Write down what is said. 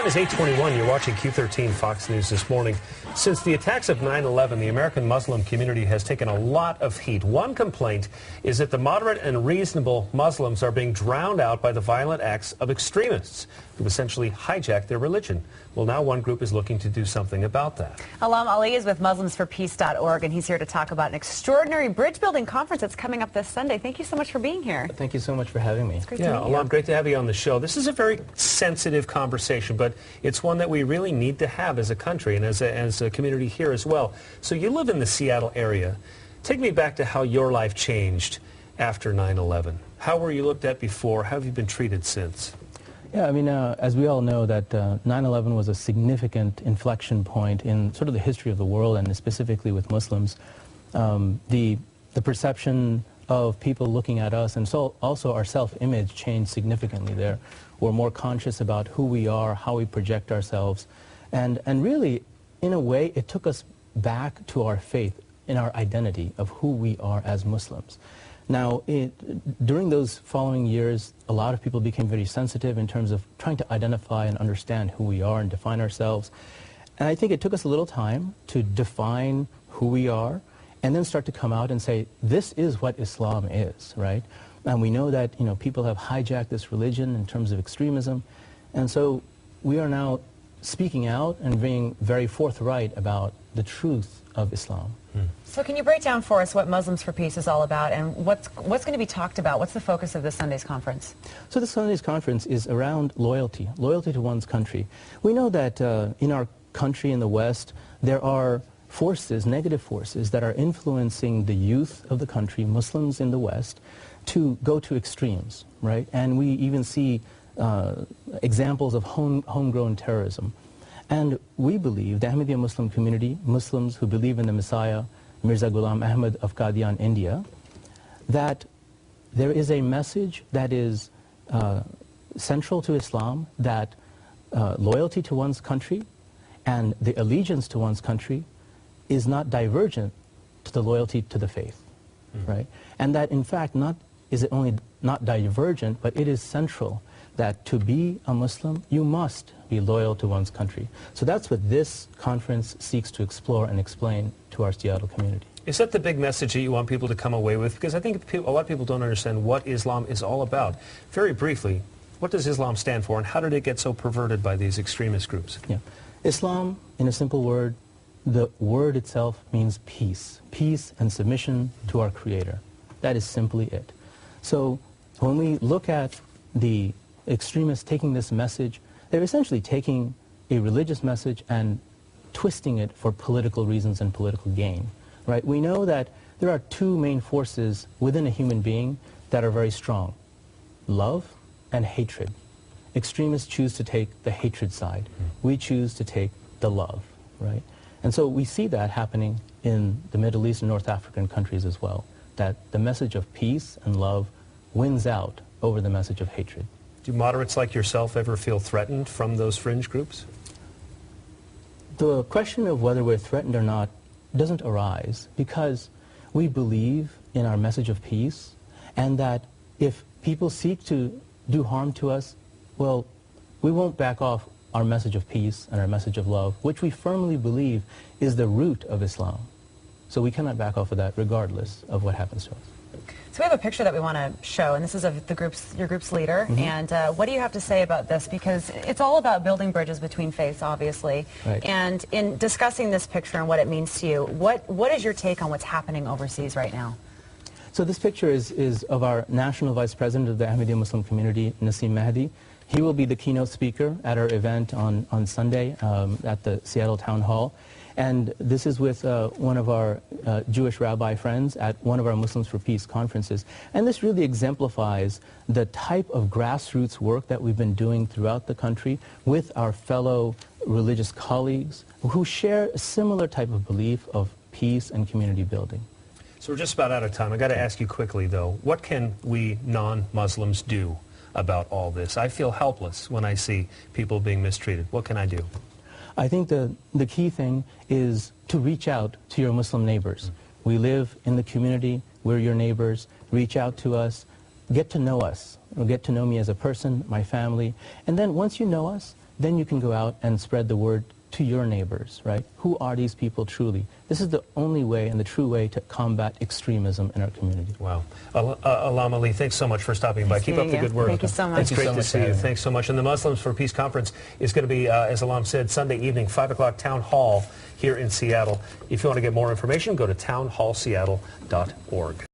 time is 8:21. You're watching Q13 Fox News this morning. Since the attacks of 9/11, the American Muslim community has taken a lot of heat. One complaint is that the moderate and reasonable Muslims are being drowned out by the violent acts of extremists who essentially hijack their religion. Well, now one group is looking to do something about that. Alam Ali is with MuslimsForPeace.org, and he's here to talk about an extraordinary bridge-building conference that's coming up this Sunday. Thank you so much for being here. Thank you so much for having me. It's great to meet you. Alam, great to have you on the show. This is a very sensitive conversation, but it's one that we really need to have as a country and as a community here as well. So you live in the Seattle area. Take me back to how your life changed after 9/11. How were you looked at before? How have you been treated since? Yeah, I mean, as we all know, that 9/11 was a significant inflection point in sort of the history of the world, and specifically with Muslims. The perception of people looking at us, and so also our self-image, changed significantly there. We're more conscious about who we are, how we project ourselves, and really, in a way, it took us back to our faith, in our identity of who we are as Muslims. Now, during those following years, a lot of people became very sensitive in terms of trying to identify and understand who we are and define ourselves. And I think it took us a little time to define who we are and then start to come out and say, this is what Islam is, right? And we know that, you know, people have hijacked this religion in terms of extremism. And so we are now speaking out and being very forthright about the truth of Islam. So can you break down for us what Muslims for Peace is all about, and what's going to be talked about? What's the focus of this Sunday's conference? So this Sunday's conference is around loyalty to one's country. We know that in our country in the West, there are forces, negative forces, that are influencing the youth of the country, Muslims in the West, to go to extremes, right? And we even see examples of homegrown terrorism. And we believe, the Ahmadiyya Muslim community, Muslims who believe in the Messiah, Mirza Ghulam Ahmad of Qadian, India, that there is a message that is central to Islam, that loyalty to one's country and the allegiance to one's country is not divergent to the loyalty to the faith, right? And that, in fact, not divergent, but it is central, that to be a Muslim, you must be loyal to one's country. So that's what this conference seeks to explore and explain to our Seattle community. Is that the big message that you want people to come away with? Because I think a lot of people don't understand what Islam is all about. Very briefly, what does Islam stand for, and how did it get so perverted by these extremist groups? Yeah. Islam, in a simple word, the word itself means peace. Peace and submission to our Creator. That is simply it. So when we look at the extremists taking this message, they're essentially taking a religious message and twisting it for political reasons and political gain, right? We know that there are two main forces within a human being that are very strong: love and hatred. Extremists choose to take the hatred side. We choose to take the love, right? And so we see that happening in the Middle East and North African countries as well, that the message of peace and love wins out over the message of hatred. Do moderates like yourself ever feel threatened from those fringe groups? The question of whether we're threatened or not doesn't arise, because we believe in our message of peace, and that if people seek to do harm to us, well, we won't back off our message of peace and our message of love, which we firmly believe is the root of Islam. So we cannot back off of that regardless of what happens to us. So we have a picture that we want to show, and this is of your group's leader. And what do you have to say about this? Because it's all about building bridges between faiths, obviously. Right. And in discussing this picture and what it means to you, what is your take on what's happening overseas right now? So this picture is of our National Vice President of the Ahmadiyya Muslim community, Naseem Mahdi. He will be the keynote speaker at our event on Sunday at the Seattle Town Hall. And this is with one of our Jewish rabbi friends at one of our Muslims for Peace conferences. And this really exemplifies the type of grassroots work that we've been doing throughout the country with our fellow religious colleagues who share a similar type of belief of peace and community building. So we're just about out of time. I got to ask you quickly, though, what can we non-Muslims do about all this? I feel helpless when I see people being mistreated. What can I do? I think the key thing is to reach out to your Muslim neighbors. We live in the community, we're your neighbors. Reach out to us, get to know us, or get to know me as a person, my family, and then once you know us, then you can go out and spread the word to your neighbors, right? Who are these people truly? This is the only way and the true way to combat extremism in our community. Wow. Alam Ali, thanks so much for stopping by. Keep up the good work. Thank you so much. It's great to see you. Thanks so much. And the Muslims for Peace Conference is going to be, as Alam said, Sunday evening, 5 o'clock, Town Hall here in Seattle. If you want to get more information, go to townhallseattle.org.